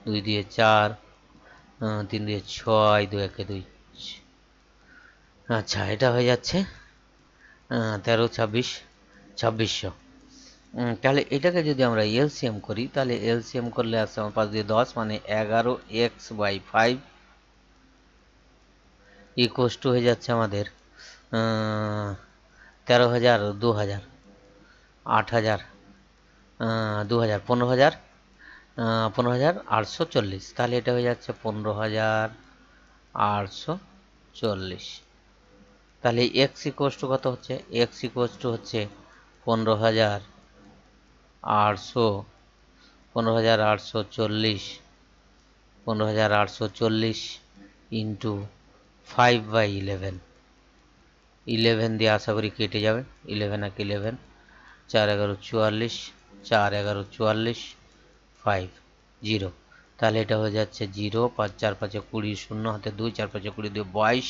2 দিয়ে 4, 3 দিয়ে 6, 2 একে 2। আচ্ছা, এটা হয়ে যাচ্ছে 13, 26, 2600। তাহলে এটাকে যদি আমরা এলসিএম করি তাহলে এলসিএম করলে আসছে আমার 5 দিয়ে 10, মানে 11x/5 ইকুয়ালস টু হয়ে যাচ্ছে আমাদের 13,000, 2,000, 8,000, 2,000, 15,840। তাহলে এটা হয়ে যাচ্ছে 15,840। তাহলে এক্স ইকুয়ালস টু কত হচ্ছে? এক্স ইকুয়ালস টু হচ্ছে 15,840, 15,840 ইন্টু 5/11, 11 দিয়ে আশা করি কেটে যাবে, 11 এক 11, 4 11 44, 4 11 44, 5 0। তাহলে এটা হয়ে যাচ্ছে 0, 5 4 5 20, 0 হাতে 2, 4 5 20 দিয়ে 22,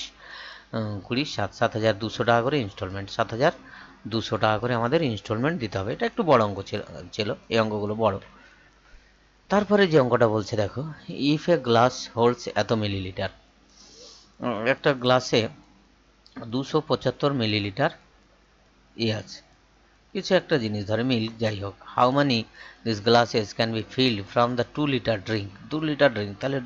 20 7, 7,200 টাকা করে ইনস্টলমেন্ট, 7,200 টাকা করে আমাদের ইনস্টলমেন্ট দিতে হবে। এটা একটু বড় অঙ্ক ছিল, এই অঙ্কগুলো বড়। তারপরে যে অঙ্কটা বলছে দেখো, ইফ এ গ্লাস হোল্ডস এত মিলিলিটার, একটা গ্লাসে 275 মিলিলিটার আছে, কিছু একটা জিনিস ধরে মিল্ক, যাই হোক। How money this glasses can be field from the 2 litre drink, 2 litre drink. তাহলে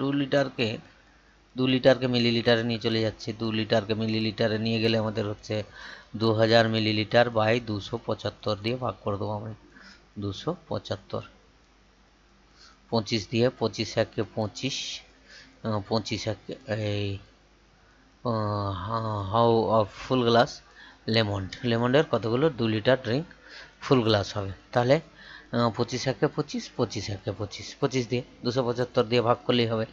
2 লিটারকে মিলিলিটারে নিয়ে চলে যাচ্ছে, 2 লিটারকে মিলিলিটারে নিয়ে গেলে আমাদের হচ্ছে 2000 মিলিলিটার বাই 275 দিয়ে ভাগ করে দেবো আমি, 275, 25 দিয়ে, 25 একে 25, 25 একে এই হাউ অফ ফুল গ্লাস লেমন্ডের কতগুলো 2 লিটার ড্রিঙ্ক ফুল গ্লাস হবে। তাহলে 25 একে 25, 25 একে 25, 25 দিয়ে 275 দিয়ে ভাগ করলেই হবে।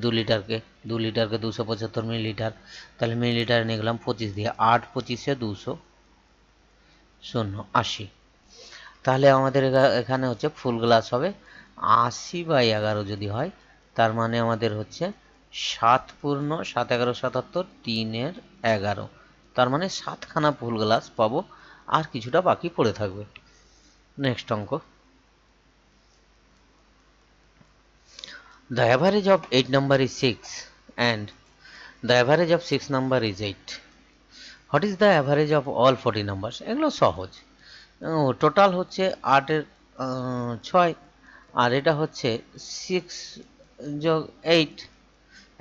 2 লিটারকে 275 মিলিলিটার, তাহলে মিলিলিটারে নিয়ে গেলাম 25 দিয়ে, 8 25-এ 200, 80। তাহলে আমাদের এখানে হচ্ছে ফুল গ্লাস হবে 80/11 যদি হয়, তার মানে আমাদের হচ্ছে 7 পূর্ণ 7 11 77, 3 11, তার মানে 7খানা ফুল গ্লাস পাবো, আর কিছুটা বাকি পড়ে থাকবে। নেক্সট অঙ্ক, the average of 8 number is 6 and the average of 6 number is 8. What is the average of all 40 numbers? এগুলো সহজ। টোটাল হচ্ছে 8-এর 6, আর এটা হচ্ছে 6 যোগ 8,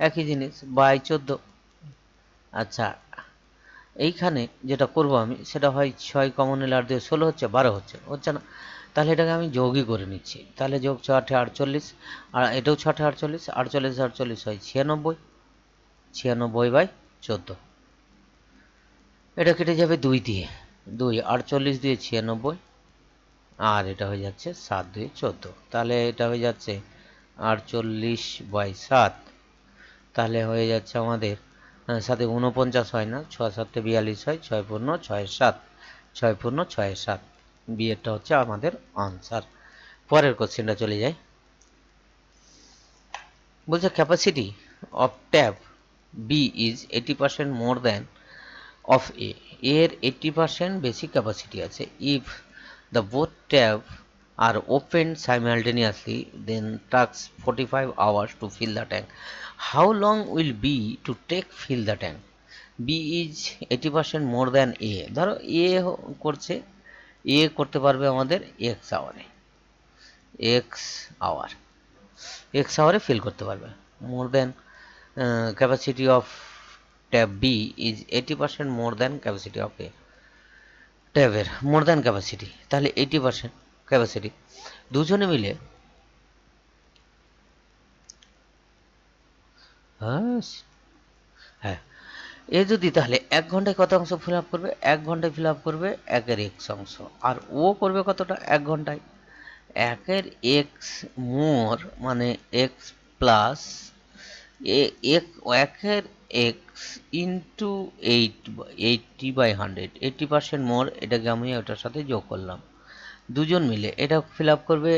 একই জিনিস বাই 14। আচ্ছা, এইখানে যেটা করব আমি সেটা হয় 6 কমন নিলে 8 দিয়ে 16 হচ্ছে, 12 হচ্ছে না, তাহলে এটাকে আমি যোগই করে নিচ্ছি। তাহলে যোগ 6 8 48, আর এটাও 6 8 48, 48 48 হয় 96, 96 বাই 14। এটা কেটে যাবে 2 দিয়ে, 2 48 দিয়ে 96, আর এটা হয়ে যাচ্ছে 7 2 14। তাহলে এটা হয়ে যাচ্ছে 48 বাই 7। তাহলে হয়ে যাচ্ছে আমাদের সাথে 49 হয় না, 6 7 42 হয়, 6 পূর্ণ 6 7, 6 পূর্ণ 6 7। বিয়েরটা হচ্ছে আমাদের আনসার। পরের কোশ্চেনটা চলে যাই। বলছে capacity of tap B is 80% more than of A. এর 80% বেশি ক্যাপাসিটি আছে। If the both tap are open simultaneously then takes 45 hours to fill the tank. How long will B to take fill the tank? B is 80% more than A. ধরো A করছে, A করতে পারবে আমাদের x আওয়ারে, x hour, x আওয়ারে fill করতে পারবে। More than capacity of tap B is 80% more than capacity of A. ট্যাবের মোর দেন ক্যাপাসিটি, তাহলে 80% ক্যাপাসিটি। দুজনে মিলে হ্যাঁ, এ যদি তাহলে 1 ঘন্টায় কত অংশ ফিল আপ করবে? 1 ঘন্টায় ফিল আপ করবে 1 এর x অংশ। আর ও করবে কতটা? 1 ঘন্টায় 1 এর x মোর মানে x প্লাস এক 1 এর x ইন্টু 80/100, 80% মোর। এটাকে আমি ওটার সাথে যোগ করলাম, দুজন মিলে এটা ফিল আপ করবে।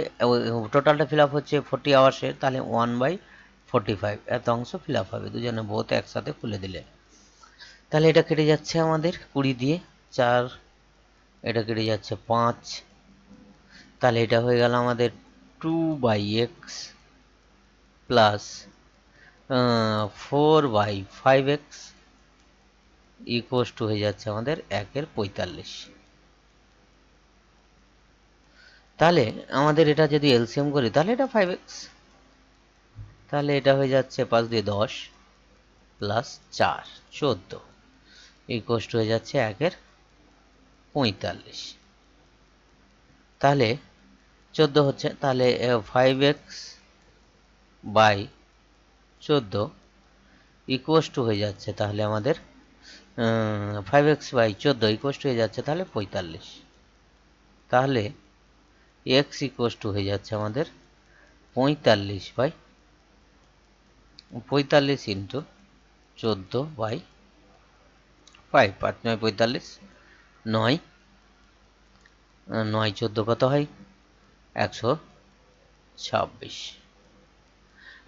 টোটালটা ফিল আপ হচ্ছে 40 আওয়ার্সে, তাহলে 1/45 এত অংশ ফিল আপ হবে দুজনে বোথ একসাথে খুলে দিলে। তাহলে এটা কেটে যাচ্ছে আমাদের 20 দিয়ে 4, এটা কেটে যাচ্ছে 5, তাহলে এটা হয়ে গেল আমাদের 2/x plus 4/5x equals to হয়ে যাচ্ছে আমাদের 1 এর 45। তাহলে আমাদের এটা যদি এলসিএম করি তাহলে এটা 5x, তাহলে এটা হয়ে যাচ্ছে 5 দিয়ে 10 প্লাস 4 14 ইকুয়ালস টু হয়ে যাচ্ছে 1 এর 45। তাহলে 14 হচ্ছে, তাহলে 5x বাই 14 ইকুয়ালস টু হয়ে যাচ্ছে তাহলে আমাদের 5x বাই 14 ইকুয়ালস টু হয়ে যাচ্ছে তাহলে 45। তাহলে x ইকুয়ালস টু হয়ে যাচ্ছে আমাদের 45 ইন্টু 14/5, 5 9 45, 9 9 14 কত হয়? 126,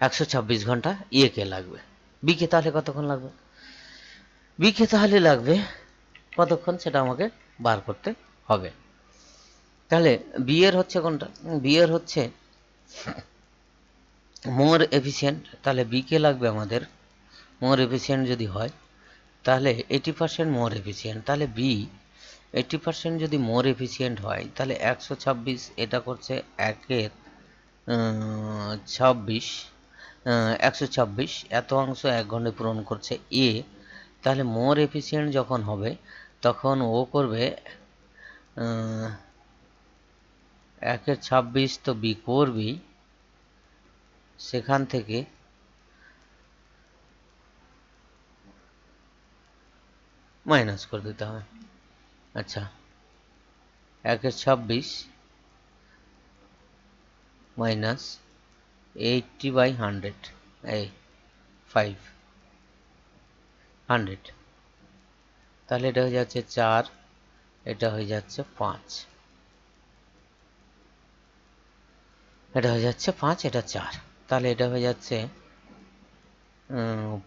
126 ঘন্টা কে লাগবে। বিকে তাহলে কতক্ষণ লাগবে? বিকে তাহলে লাগবে কতক্ষণ সেটা আমাকে বার করতে হবে। তাহলে বিয়ের হচ্ছে কোনটা? বিয়ের হচ্ছে মোর এফিসিয়েন্ট, তাহলে বিকে লাগবে আমাদের মোর এফিসিয়েন্ট যদি হয় তাহলে 80% মোর এফিসিয়েন্ট। তাহলে বি 80% যদি মোর এফিসিয়েন্ট হয় তাহলে 126 এটা করছে 1 এর 26, 126 এত অংশ 1 ঘন্টায় পূরণ করছে এ। তাহলে মোর এফিসিয়েন্ট যখন হবে তখন ও করবে 1 এর 26 তো বি করবি, সেখান থেকে মাইনাস করে দিতে হবে। আচ্ছা, 1 এর 26 মাইনাস 80/100, এই 500, তাহলে এটা হয়ে যাচ্ছে 4, এটা হয়ে যাচ্ছে 5, এটা হয়ে যাচ্ছে 5, এটা 4, তাহলে এটা হয়ে যাচ্ছে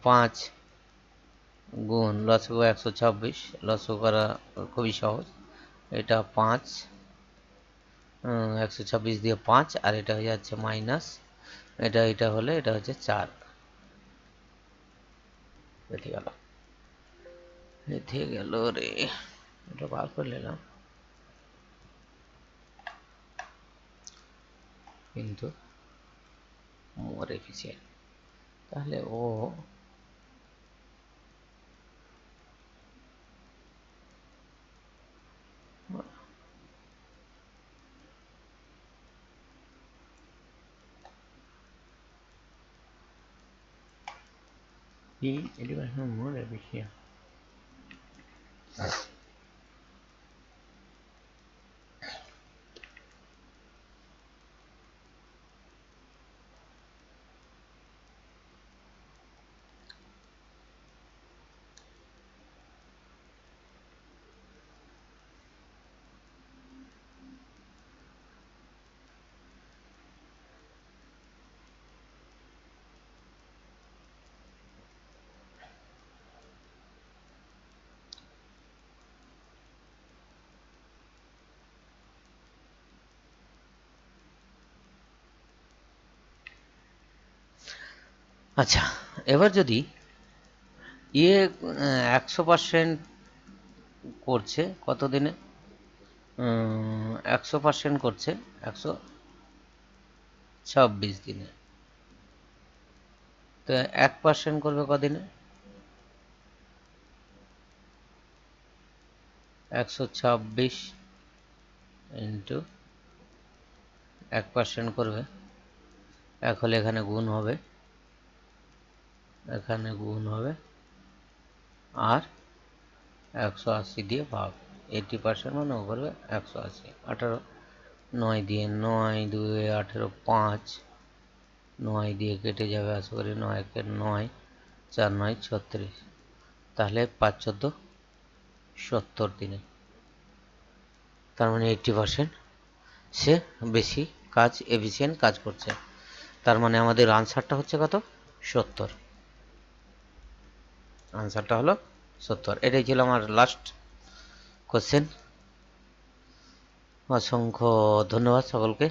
5 গুণ লসগু 126, লসগু করা খুবই সহজ। এটা 5, 126 দিয়ে 5, আর এটা হয়ে যাচ্ছে মাইনাস, এটা হলে এটা হচ্ছে 4। বেঁধে গেল, বেঁধে গেল রে, এটা বার করে নিলাম কিন্তু মোর এফিসিয়েন্ট তাহলে ও ഈ എലിവേഷൻ മൂന്ന് വിഷയം আচ্ছা, এবার যদি ইয়ে 100% করছে কত দিনে? 100% করছে 126 দিনে। তো 1% করবে কদিনে? 126 ইন্টু 1% করবে, এক হলে এখানে গুণ হবে, এখানে গুণ হবে, আর 180 দিয়ে ভাগ। 80% মানে ও করবে 180। 18, 9 দিয়ে 9 2 18, 5, 9 দিয়ে কেটে যাবে, আশা করি 9 কে 9, 4 9 36। তাহলে 5 14 70 দিনে। তার মানে 80% সে বেশি কাজ, এফিসিয়েন্ট কাজ করছে। তার মানে আমাদের আনসারটা হচ্ছে কত? 70। আনসারটা হলো 70। এটাই ছিল আমার লাস্ট কোশ্চেন। অসংখ্য ধন্যবাদ সকলকে।